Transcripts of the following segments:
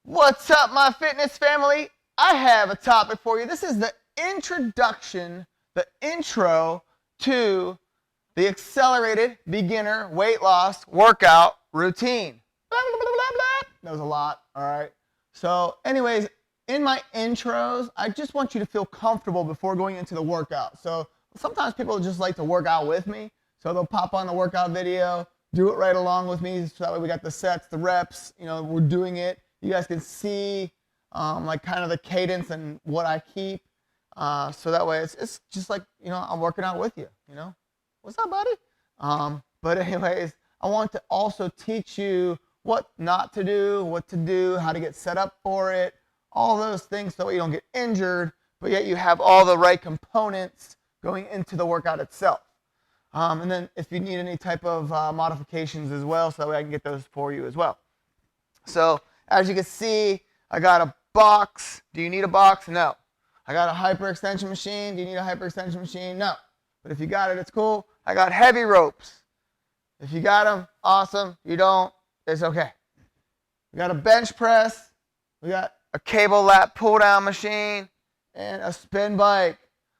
What's up, my fitness family? I have a topic for you. This is the introduction, the intro to the accelerated beginner weight loss workout routine. Blah, blah, blah, blah, blah. That was a lot, all right? So anyways, in my intros, I just want you to feel comfortable before going into the workout. So sometimes people just like to work out with me. So they'll pop on the workout video, do it right along with me. So that way we got the sets, the reps, we're doing it. You guys can see like kind of the cadence and what I keep. So that way it's just like, I'm working out with you, What's up, buddy? But anyways, I want to also teach you what not to do, what to do, how to get set up for it, all those things so you don't get injured, but yet you have all the right components going into the workout itself. And then if you need any type of modifications as well, so that way I can get those for you as well. So as you can see, I got a box. Do you need a box? No. I got a hyperextension machine. Do you need a hyperextension machine? No. But if you got it, it's cool. I got heavy ropes. If you got them, awesome. You don't, it's okay. We got a bench press. We got a cable lat pull down machine and a spin bike.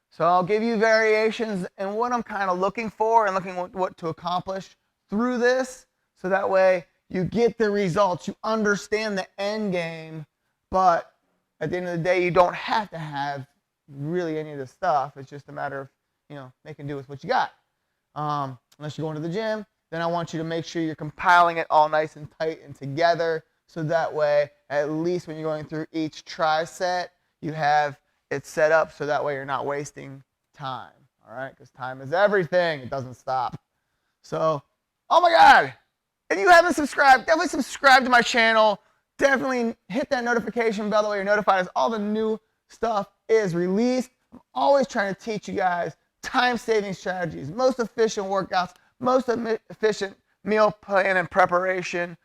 So I'll give you variations and what I'm kind of looking for and looking what to accomplish through this. So that way you get the results, you understand the end game, but at the end of the day, you don't have to have really any of this stuff. It's just a matter of, making do with what you got. Unless you're going to the gym, then I want you to make sure you're compiling it all nice and tight and together. So that way, at least when you're going through each tri-set, you have it set up so that way you're not wasting time. All right? Because time is everything. It doesn't stop. So, oh my God. If you haven't subscribed, definitely subscribe to my channel. Definitely hit that notification bell, that way you're notified as all the new stuff is released. I'm always trying to teach you guys time-saving strategies, most efficient workouts, most efficient meal plan and preparation,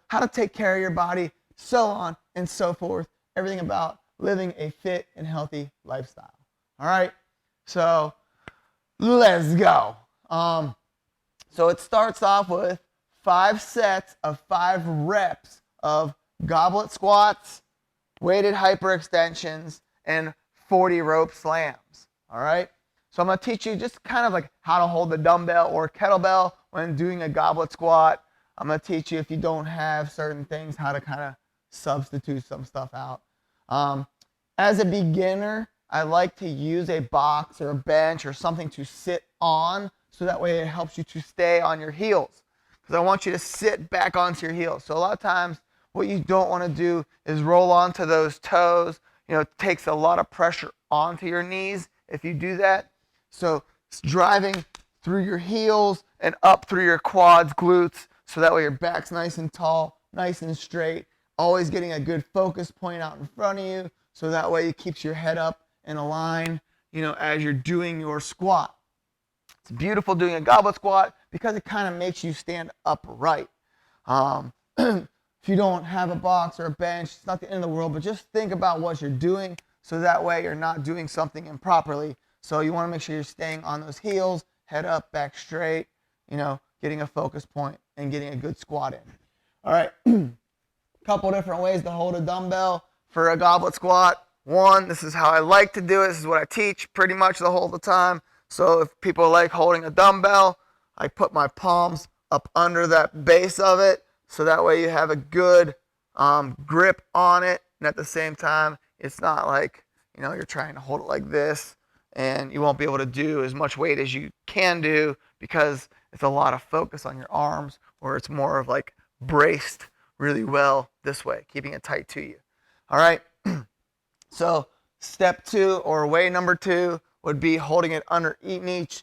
how to take care of your body, so on and so forth. Everything about living a fit and healthy lifestyle. All right? So let's go. So it starts off with 5 sets of 5 reps of goblet squats, weighted hyperextensions, and 40 rope slams. All right? So I'm going to teach you just kind of like how to hold the dumbbell or kettlebell when doing a goblet squat. I'm going to teach you, if you don't have certain things, how to kind of substitute some stuff out. As a beginner, I like to use a box or a bench or something to sit on, so that way it helps you to stay on your heels. Because I want you to sit back onto your heels. So a lot of times what you don't want to do is roll onto those toes. It takes a lot of pressure onto your knees if you do that. So it's driving through your heels and up through your quads, glutes, so that way your back's nice and tall, nice and straight, always getting a good focus point out in front of you, so that way it keeps your head up and aligned, as you're doing your squat. It's beautiful doing a goblet squat because it kind of makes you stand upright. If you don't have a box or a bench, it's not the end of the world, but just think about what you're doing so that way you're not doing something improperly. So you want to make sure you're staying on those heels, head up, back straight, getting a focus point and getting a good squat in. All right, couple different ways to hold a dumbbell for a goblet squat. One, this is how I like to do it. This is what I teach pretty much the whole time. So if people like holding a dumbbell, I put my palms up under that base of it, so that way you have a good grip on it, and at the same time, it's not like, you're trying to hold it like this, and you won't be able to do as much weight as you can do because it's a lot of focus on your arms, or it's more of like braced really well this way, keeping it tight to you. All right? So step 2 or way number 2 would be holding it underneath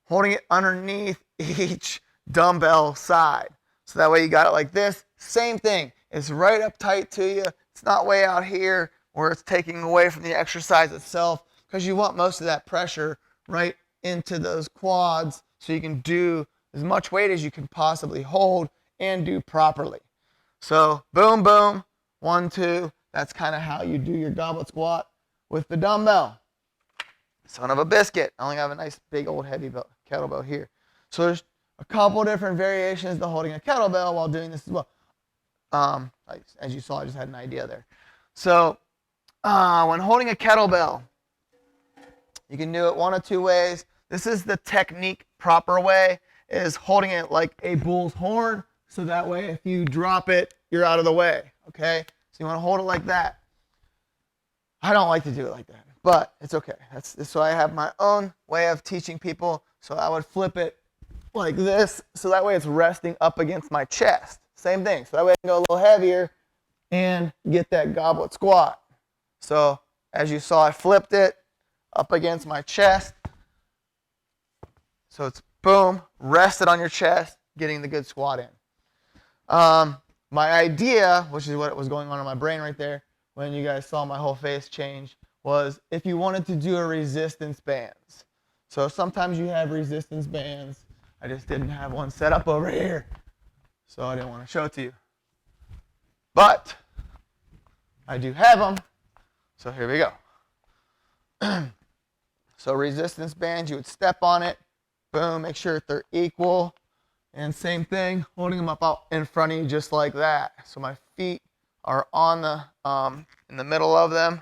holding it underneath each dumbbell side. So that way you got it like this. Same thing. It's right up tight to you. It's not way out here where it's taking away from the exercise itself, because you want most of that pressure right into those quads so you can do as much weight as you can possibly hold and do properly. So boom, boom, 1, 2. That's kind of how you do your goblet squat with the dumbbell. Son of a biscuit. I only have a nice big old heavy kettlebell here. So there's a couple different variations to holding a kettlebell while doing this as well. As you saw, I just had an idea there. So when holding a kettlebell, you can do it one of two ways. This is the technique proper way, is holding it like a bull's horn, so that way if you drop it, you're out of the way, okay? So you want to hold it like that. I don't like to do it like that, but it's okay. So I have my own way of teaching people. So I would flip it like this, so that way it's resting up against my chest. Same thing, so that way I can go a little heavier and get that goblet squat. So as you saw, I flipped it up against my chest. So it's boom, rested on your chest, getting the good squat in. My idea, which is what was going on in my brain right there, when you guys saw my whole face change, was if you wanted to do a resistance bands. So sometimes you have resistance bands. I just didn't have one set up over here, so I didn't want to show it to you. But I do have them, so here we go. So resistance bands, you would step on it, boom, make sure they're equal. And same thing, holding them up out in front of you just like that. So my feet are on the in the middle of them,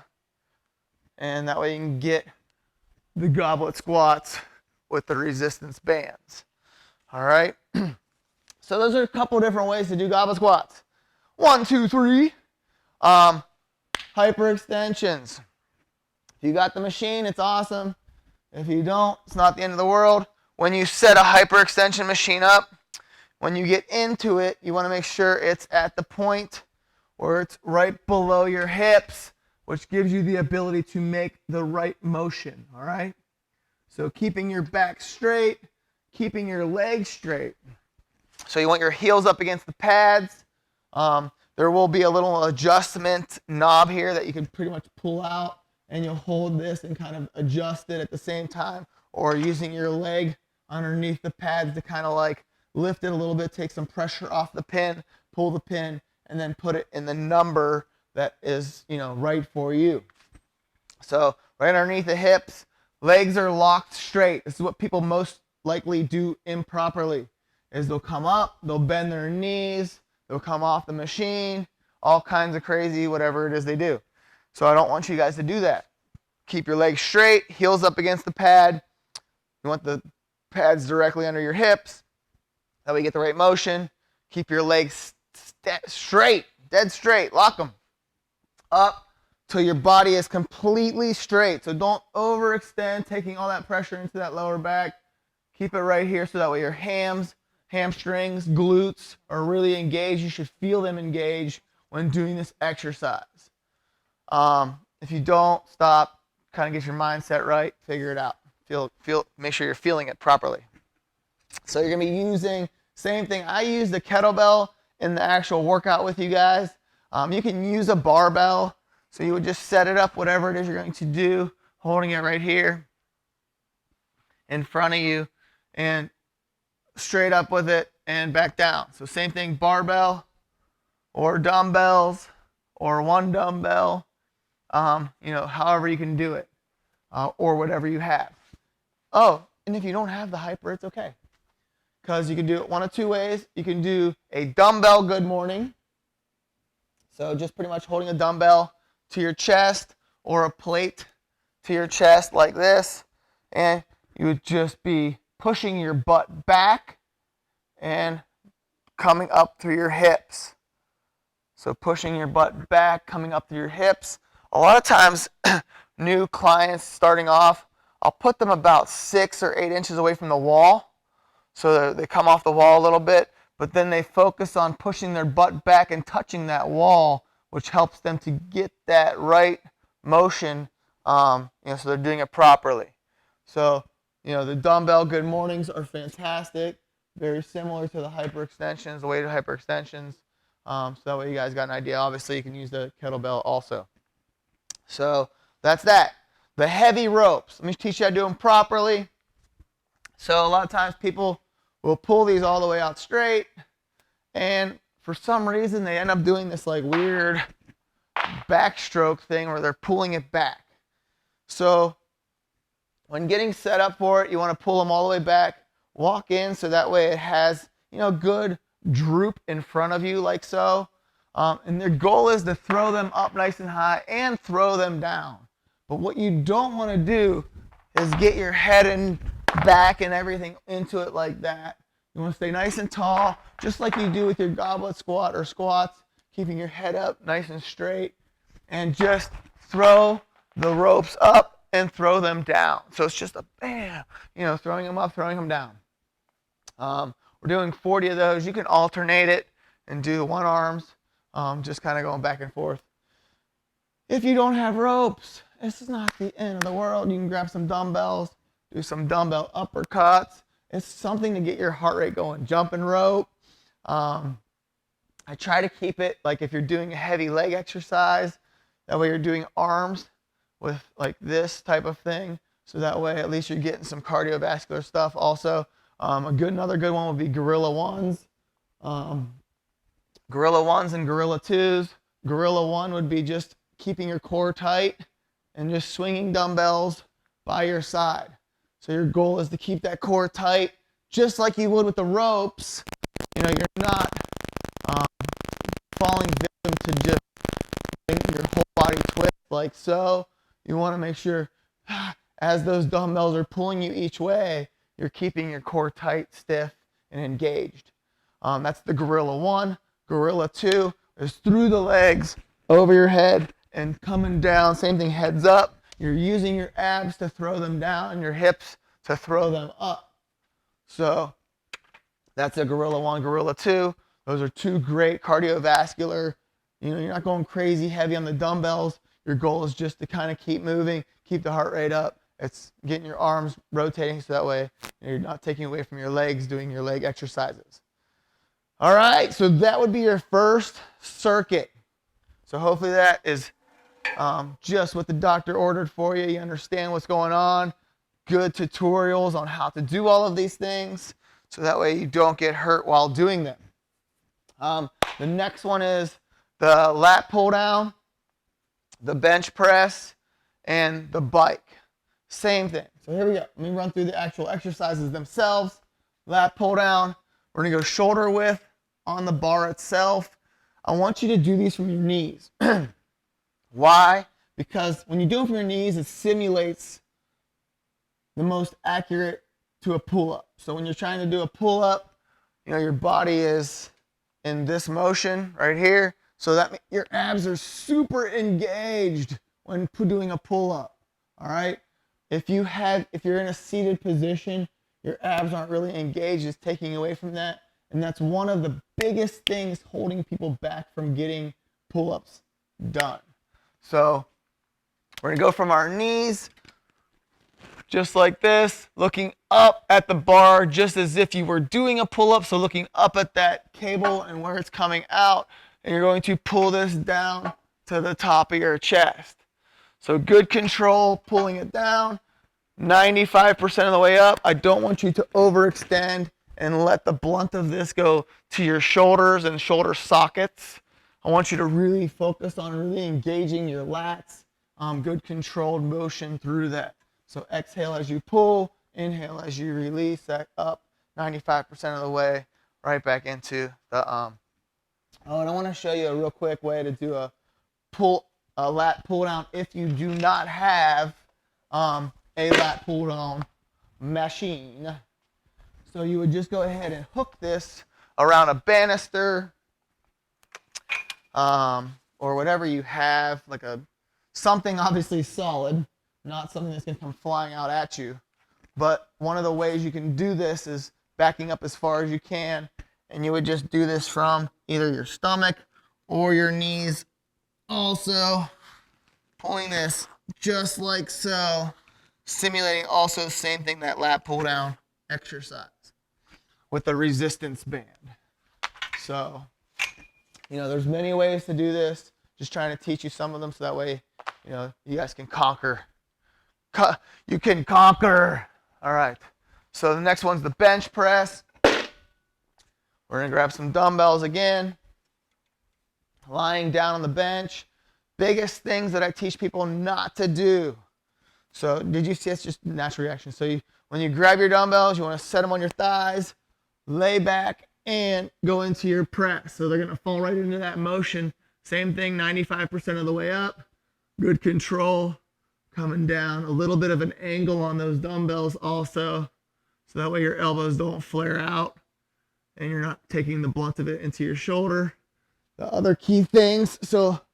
and that way you can get the goblet squats with the resistance bands. All right. So those are a couple different ways to do goblet squats. 1, 2, 3. Hyperextensions. If you got the machine, it's awesome. If you don't, it's not the end of the world. When you set a hyperextension machine up, when you get into it, you want to make sure it's at the point where it's right below your hips, which gives you the ability to make the right motion, all right? So keeping your back straight, keeping your legs straight. So you want your heels up against the pads. There will be a little adjustment knob here that you can pretty much pull out, and you'll hold this and kind of adjust it at the same time, or using your leg underneath the pads to kind of like lift it a little bit, take some pressure off the pin, pull the pin, and then put it in the number that is, right for you. So right underneath the hips, legs are locked straight. This is what people most likely do improperly, is they'll come up, they'll bend their knees, they'll come off the machine, all kinds of crazy, whatever it is they do. So I don't want you guys to do that. Keep your legs straight, heels up against the pad. You want the pads directly under your hips. That way you get the right motion. Keep your legs straight, dead straight. Lock them up till your body is completely straight. So don't overextend, taking all that pressure into that lower back. Keep it right here so that way your hams, hamstrings, glutes are really engaged. You should feel them engaged when doing this exercise. If you don't, stop, kind of get your mindset right, figure it out. Make sure you're feeling it properly. So you're going to be using, same thing, I use the kettlebell in the actual workout with you guys. You can use a barbell, so you would just set it up, whatever it is you're going to do, holding it right here in front of you, and straight up with it and back down. So same thing, barbell or dumbbells or one dumbbell, however you can do it, or whatever you have. Oh, and if you don't have the hyper, it's okay. Because you can do it one of two ways. You can do a dumbbell good morning. So just pretty much holding a dumbbell to your chest or a plate to your chest like this. And you would just be pushing your butt back and coming up through your hips. So pushing your butt back, coming up through your hips. A lot of times, new clients starting off, I'll put them about 6 or 8 inches away from the wall. So they come off the wall a little bit, but then they focus on pushing their butt back and touching that wall, which helps them to get that right motion, so they're doing it properly. So, the dumbbell good mornings are fantastic, very similar to the hyperextensions, the weighted hyperextensions. So that way you guys got an idea. Obviously, you can use the kettlebell also. So that's that. The heavy ropes. Let me teach you how to do them properly. So a lot of times people will pull these all the way out straight, and for some reason they end up doing this like weird backstroke thing where they're pulling it back. So when getting set up for it, you want to pull them all the way back, walk in so that way it has, good droop in front of you like so. And their goal is to throw them up nice and high and throw them down. But what you don't want to do is get your head and back and everything into it like that. You want to stay nice and tall, just like you do with your goblet squat or squats, keeping your head up nice and straight, and just throw the ropes up and throw them down. So it's just a bam, throwing them up, throwing them down. We're doing 40 of those. You can alternate it and do one arms, just kind of going back and forth. If you don't have ropes, this is not the end of the world. You can grab some dumbbells, do some dumbbell uppercuts. It's something to get your heart rate going. Jumping rope. I try to keep it like if you're doing a heavy leg exercise, that way you're doing arms with like this type of thing. So that way at least you're getting some cardiovascular stuff also. Another good one would be gorilla ones. Gorilla ones and gorilla twos. Gorilla one would be just keeping your core tight and just swinging dumbbells by your side. So your goal is to keep that core tight, just like you would with the ropes. You're not falling victim to just making your whole body twist like so. You want to make sure as those dumbbells are pulling you each way, you're keeping your core tight, stiff, and engaged. That's the gorilla one. Gorilla two is through the legs, over your head, and coming down. Same thing, heads up. You're using your abs to throw them down and your hips to throw them up. So that's a gorilla one, gorilla two. Those are two great cardiovascular. You're not going crazy heavy on the dumbbells. Your goal is just to kind of keep moving, keep the heart rate up. It's getting your arms rotating so that way you're not taking away from your legs doing your leg exercises. All right, so that would be your first circuit. So hopefully that is just what the doctor ordered for you. You understand what's going on. Good tutorials on how to do all of these things so that way you don't get hurt while doing them. The next one is the lat pull down, the bench press, and the bike. Same thing. So here we go. Let me run through the actual exercises themselves. Lat pull down. We're going to go shoulder width on the bar itself. I want you to do these from your knees. Why? Because when you do them from your knees, it simulates the most accurate to a pull-up. So when you're trying to do a pull-up, your body is in this motion right here. So that your abs are super engaged when doing a pull-up. All right? If you're in a seated position, your abs aren't really engaged. It's taking away from that. And that's one of the biggest things holding people back from getting pull-ups done. So we're going to go from our knees, just like this, looking up at the bar, just as if you were doing a pull-up. So looking up at that cable and where it's coming out. And you're going to pull this down to the top of your chest. So good control, pulling it down, 95% of the way up. I don't want you to overextend and let the blunt of this go to your shoulders and shoulder sockets. I want you to really focus on really engaging your lats. Good controlled motion through that. So exhale as you pull, inhale as you release that up 95% of the way right back into the Oh, and I want to show you a real quick way to do a lat pull down if you do not have a lat pull down machine. So you would just go ahead and hook this around a banister or whatever you have, like something obviously solid, not something that's going to come flying out at you. But one of the ways you can do this is backing up as far as you can, and you would just do this from either your stomach or your knees. Also, pulling this just like so, simulating also the same thing, that lat pull down exercise with the resistance band. So, there's many ways to do this. Just trying to teach you some of them so that way, you guys can conquer. You can conquer. All right. So the next one's the bench press. We're going to grab some dumbbells again. Lying down on the bench. Biggest things that I teach people not to do. So did you see? It's just natural reaction. So when you grab your dumbbells, you want to set them on your thighs. Lay back and go into your press. So they're going to fall right into that motion. Same thing, 95% of the way up. Good control. Coming down. A little bit of an angle on those dumbbells also. So that way your elbows don't flare out and you're not taking the blunt of it into your shoulder. The other key things,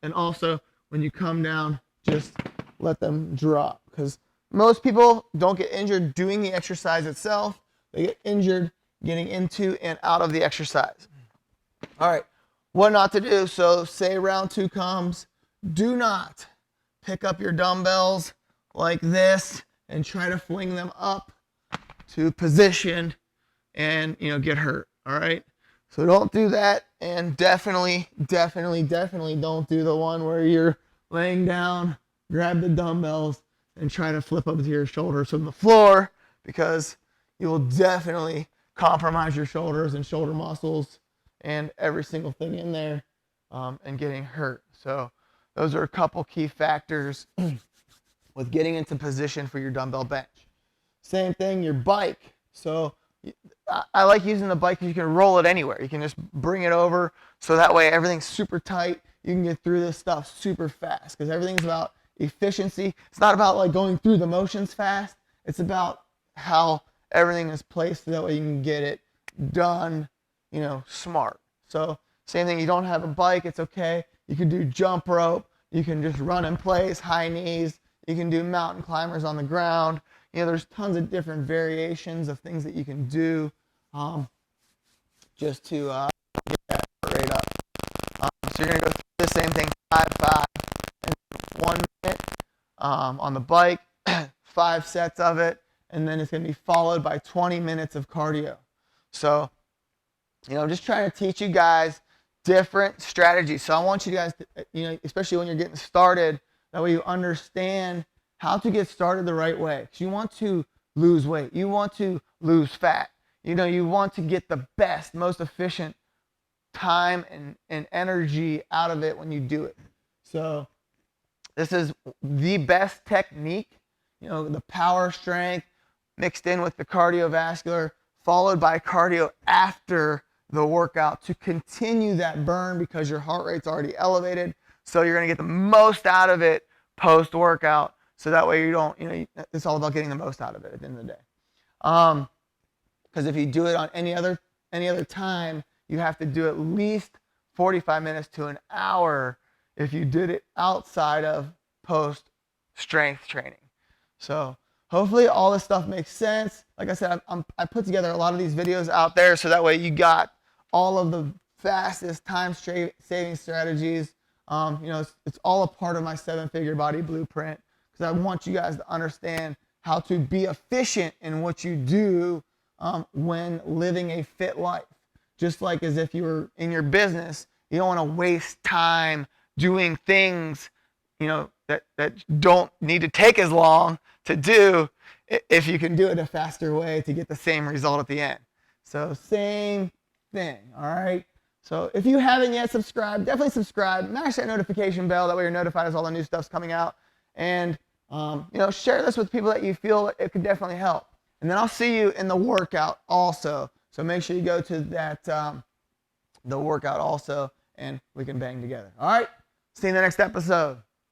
and also when you come down, just let them drop, because most people don't get injured doing the exercise itself. They get injured getting into and out of the exercise. All right, what not to do. So say round 2 comes, do not pick up your dumbbells like this and try to fling them up to position and get hurt. All right, so don't do that, and definitely don't do the one where you're laying down, grab the dumbbells, and try to flip up to your shoulders from the floor, because you will definitely compromise your shoulders and shoulder muscles and every single thing in there, and getting hurt. So those are a couple key factors with getting into position for your dumbbell bench. Same thing, your bike. So I like using the bike because you can roll it anywhere. You can just bring it over, so that way everything's super tight. You can get through this stuff super fast, because everything's about efficiency. It's not about like going through the motions fast. It's about how everything is placed, so that way you can get it done, smart. So same thing, you don't have a bike, it's okay. You can do jump rope. You can just run in place, high knees. You can do mountain climbers on the ground. There's tons of different variations of things that you can do, just to get that heart rate up. So you're going to go through the same thing, 5 in 1 minute on the bike, 5 sets of it, and then it's going to be followed by 20 minutes of cardio. So, just trying to teach you guys different strategies. So I want you guys to, especially when you're getting started, that way you understand how to get started the right way. Because you want to lose weight. You want to lose fat. You want to get the best, most efficient time and energy out of it when you do it. So this is the best technique, the power strength mixed in with the cardiovascular, followed by cardio after the workout to continue that burn, because your heart rate's already elevated. So you're going to get the most out of it post-workout. So that way you don't, it's all about getting the most out of it at the end of the day. Because if you do it on any other time, you have to do at least 45 minutes to an hour if you did it outside of post-strength training. So hopefully all this stuff makes sense. Like I said, I put together a lot of these videos out there, so that way you got all of the fastest time-saving strategies. It's all a part of my 7-figure body blueprint, because I want you guys to understand how to be efficient in what you do when living a fit life. Just like as if you were in your business, you don't want to waste time doing things, that don't need to take as long to do, if you can do it a faster way to get the same result at the end. So same thing, all right? So if you haven't yet subscribed, definitely subscribe. Mash that notification bell. That way you're notified as all the new stuff's coming out. And, share this with people that you feel it could definitely help. And then I'll see you in the workout also. So make sure you go to that, the workout also, and we can bang together. All right? See you in the next episode.